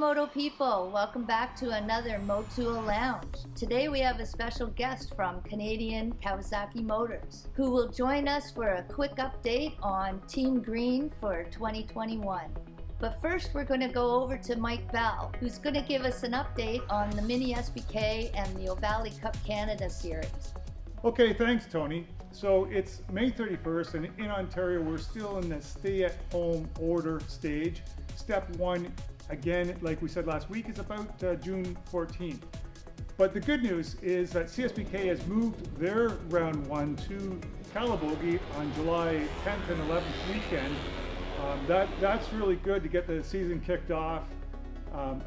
Moto people, welcome back to another Motul Lounge. Today we have a special guest from Canadian Kawasaki Motors who will join us for a quick update on Team Green for 2021. But first we're going to go over to Mike Bell, who's going to give us an update on the Mini SBK and the O'Valley Cup Canada Series. Okay, thanks Tony. So it's May 31st and in Ontario we're still in the stay-at-home order stage. Step one, again, like we said last week, is about June 14th. But the good news is that CSBK has moved their round one to Calabogie on July 10th and 11th weekend. That's really good to get the season kicked off.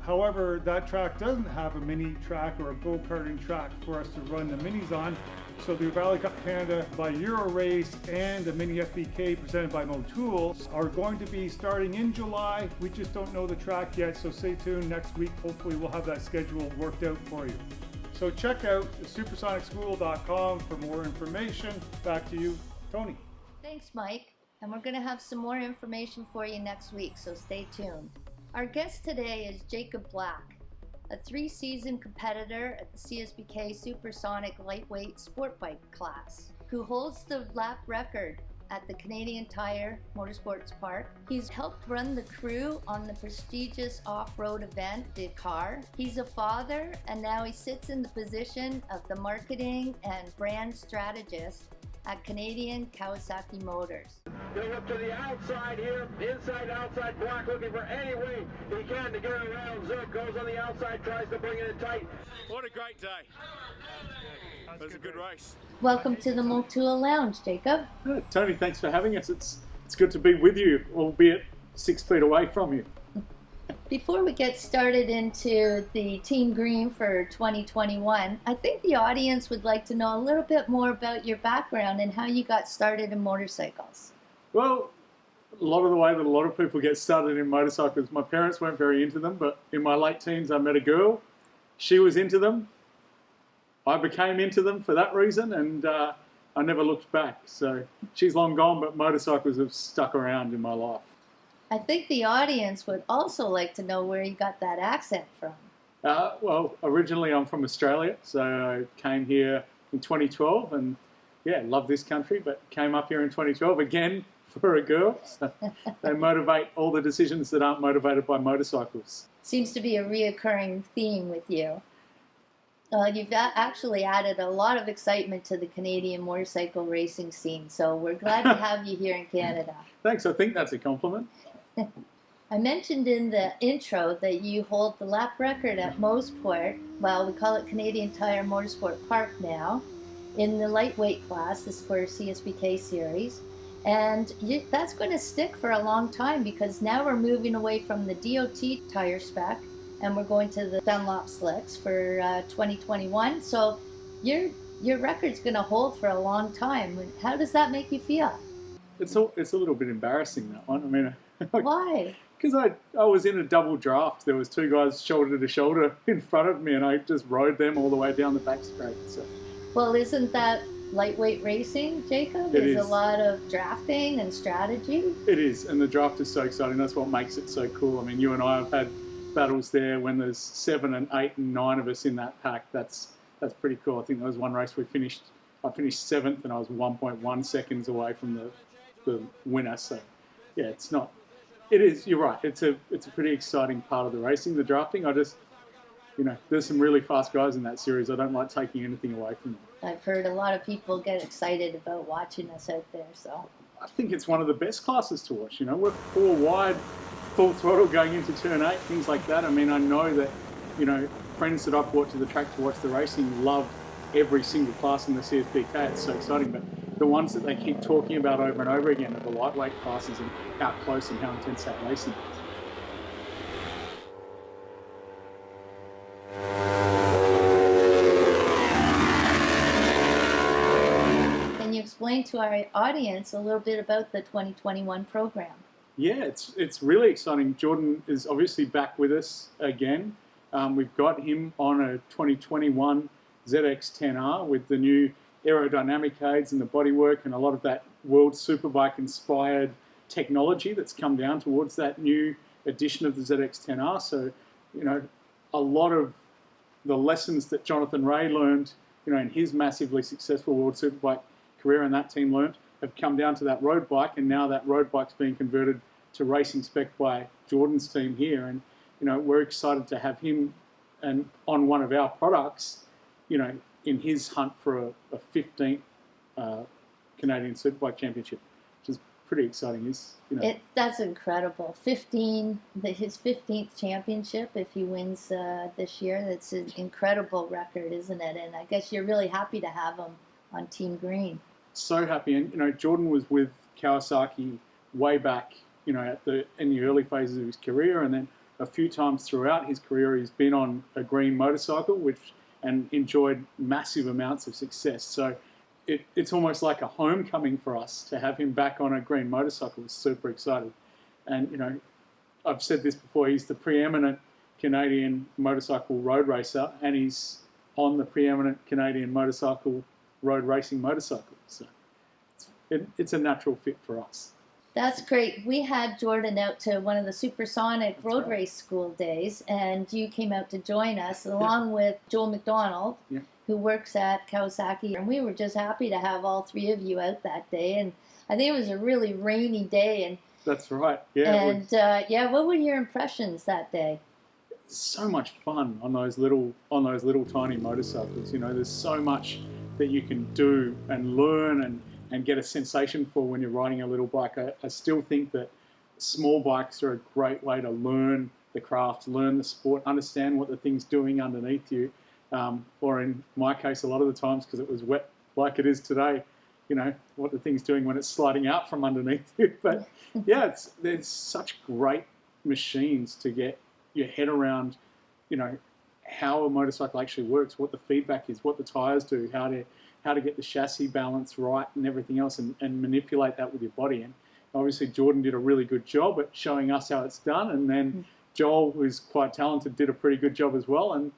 However, that track doesn't have a mini track or a go-karting track for us to run the minis on. So the O'Valley Cup Canada by Euro Race and the Mini SBK presented by Motul are going to be starting in July. We just don't know the track yet, so stay tuned. Next week, hopefully we'll have that schedule worked out for you. So check out supersonicschool.com for more information. Back to you, Tony. Thanks, Mike. And we're going to have some more information for you next week, so stay tuned. Our guest today is Jacob Black, a three-season competitor at the CSBK Supersonic lightweight sport bike class, who holds the lap record at the Canadian Tire Motorsports Park. He's helped run the crew on the prestigious off-road event, Dakar. He's a father, and now he sits in the position of the marketing and brand strategist at Canadian Kawasaki Motors. Going up to the outside here, inside, outside block, looking for any way he can to get around Zook. Goes on the outside, tries to bring it in tight. What a great day. That was a good race. Welcome to the Motul Lounge, Jacob. Tony, thanks for having us. It's good to be with you, albeit 6 feet away from you. Before we get started into the Team Green for 2021, I think the audience would like to know a little bit more about your background and how you got started in motorcycles. Well, a lot of the way that a lot of people get started in motorcycles, my parents weren't very into them, but in my late teens I met a girl. She was into them. I became into them for that reason, and I never looked back. So she's long gone, but motorcycles have stuck around in my life. I think the audience would also like to know where you got that accent from. Well, originally I'm from Australia, so I came here in 2012 and yeah, love this country, but came up here in 2012 again for a girl. So they motivate all the decisions that aren't motivated by motorcycles. Seems to be a reoccurring theme with you. You've actually added a lot of excitement to the Canadian motorcycle racing scene, so we're glad to have you here in Canada. Thanks, I think that's a compliment. I mentioned in the intro that you hold the lap record at Mosport, well, we call it Canadian Tire Motorsport Park now, in the lightweight class, the Square CSBK series. And that's going to stick for a long time because now we're moving away from the DOT tire spec and we're going to the Dunlop slicks for 2021. So your record's going to hold for a long time. How does that make you feel? It's a little bit embarrassing, that one. I mean, why? Because I was in a double draft. There was two guys shoulder to shoulder in front of me and I just rode them all the way down the back straight. So. Well, isn't that lightweight racing, Jacob? It is. A lot of drafting and strategy. It is, and the draft is so exciting. That's what makes it so cool. I mean, you and I have had battles there when there's 7 and 8 and 9 of us in that pack. That's pretty cool. I think there was one race I finished 7th and I was 1.1 seconds away from the winner. So yeah, it is, you're right. It's a pretty exciting part of the racing, the drafting. There's some really fast guys in that series. I don't like taking anything away from them. I've heard a lot of people get excited about watching us out there, so. I think it's one of the best classes to watch. We're 4 wide, full throttle going into turn 8, things like that. I mean, I know that, friends that I've brought to the track to watch the racing love every single class in the CSBK. It's so exciting, but the ones that they keep talking about over and over again are the lightweight classes and how close and how intense that racing is. Can you explain to our audience a little bit about the 2021 program? Yeah, it's really exciting. Jordan is obviously back with us again. We've got him on a 2021 ZX-10R with the new aerodynamic aids and the bodywork and a lot of that World Superbike inspired technology that's come down towards that new edition of the ZX-10R. So you know, a lot of the lessons that Jonathan Ray learned, you know, in his massively successful World Superbike career and that team learned, have come down to that road bike, and now that road bike's being converted to racing spec by Jordan's team here. And, you know, we're excited to have him and on one of our products, you know, in his hunt for a 15th Canadian Superbike Championship, which is pretty exciting. That's incredible. His 15th championship, if he wins this year, that's an incredible record, isn't it? And I guess you're really happy to have him on Team Green. So happy. And, you know, Jordan was with Kawasaki way back, you know, in the early phases of his career, and then a few times throughout his career he's been on a green motorcycle, and enjoyed massive amounts of success. So it's almost like a homecoming for us to have him back on a green motorcycle. We're super excited. And, you know, I've said this before, he's the preeminent Canadian motorcycle road racer, and he's on the preeminent Canadian motorcycle road racing motorcycle. So it's a natural fit for us. That's great. We had Jordan out to one of the Supersonic road race school days, and you came out to join us along with Joel McDonald, who works at Kawasaki. And we were just happy to have all three of you out that day. And I think it was a really rainy day. And that's right. Yeah. And what were your impressions that day? So much fun on those little tiny motorcycles. You know, there's so much that you can do and learn and get a sensation for when you're riding a little bike. I still think that small bikes are a great way to learn the craft, learn the sport, understand what the thing's doing underneath you. Or in my case, a lot of the times, because it was wet like it is today, you know, what the thing's doing when it's sliding out from underneath you. But yeah, there's such great machines to get your head around, you know, how a motorcycle actually works, what the feedback is, what the tires do, how to get the chassis balance right and everything else, and manipulate that with your body. And obviously Jordan did a really good job at showing us how it's done, and then Joel, who's quite talented, did a pretty good job as well, and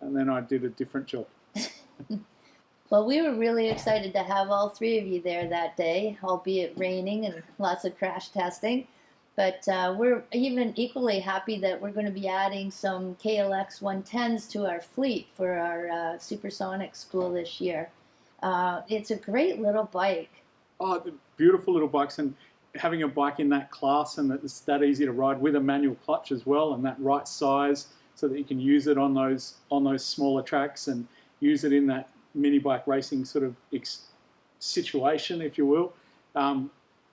then I did a different job. Well, we were really excited to have all three of you there that day, albeit raining and lots of crash testing. But we're even equally happy that we're going to be adding some KLX 110s to our fleet for our Supersonic school this year. It's a great little bike. Oh, beautiful little bikes, and having a bike in that class and that it's that easy to ride with a manual clutch as well, and that right size so that you can use it on those smaller tracks and use it in that mini bike racing sort of situation, if you will.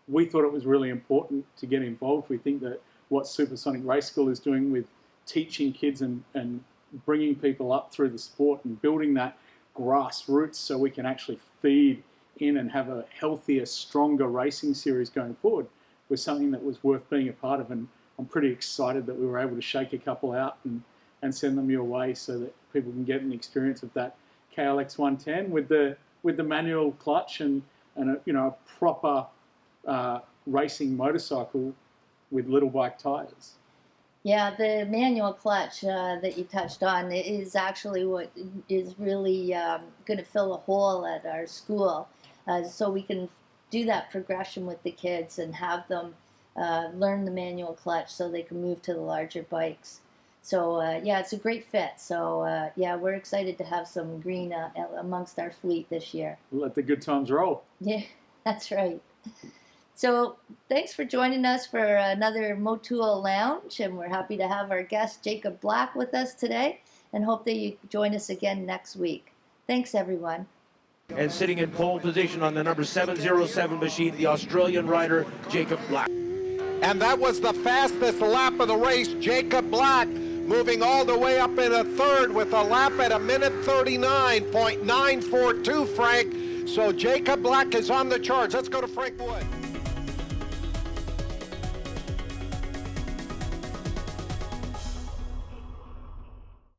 We thought it was really important to get involved. We think that what Supersonic Race School is doing with teaching kids and bringing people up through the sport and building that grassroots so we can actually feed in and have a healthier, stronger racing series going forward was something that was worth being a part of. And I'm pretty excited that we were able to shake a couple out and send them your way so that people can get an experience of that KLX 110 with the manual clutch and a proper racing motorcycle with little bike tires. Yeah, the manual clutch that you touched on is actually what is really going to fill a hole at our school, so we can do that progression with the kids and have them learn the manual clutch so they can move to the larger bikes. So it's a great fit. So we're excited to have some green amongst our fleet this year. Let the good times roll. Yeah, that's right. So thanks for joining us for another Motul Lounge, and we're happy to have our guest Jacob Black with us today, and hope that you join us again next week. Thanks, everyone. And sitting in pole position on the number 707 machine, the Australian rider Jacob Black. And that was the fastest lap of the race. Jacob Black moving all the way up in a third with a lap at 1:39.942, Frank. So Jacob Black is on the charts. Let's go to Frank Wood.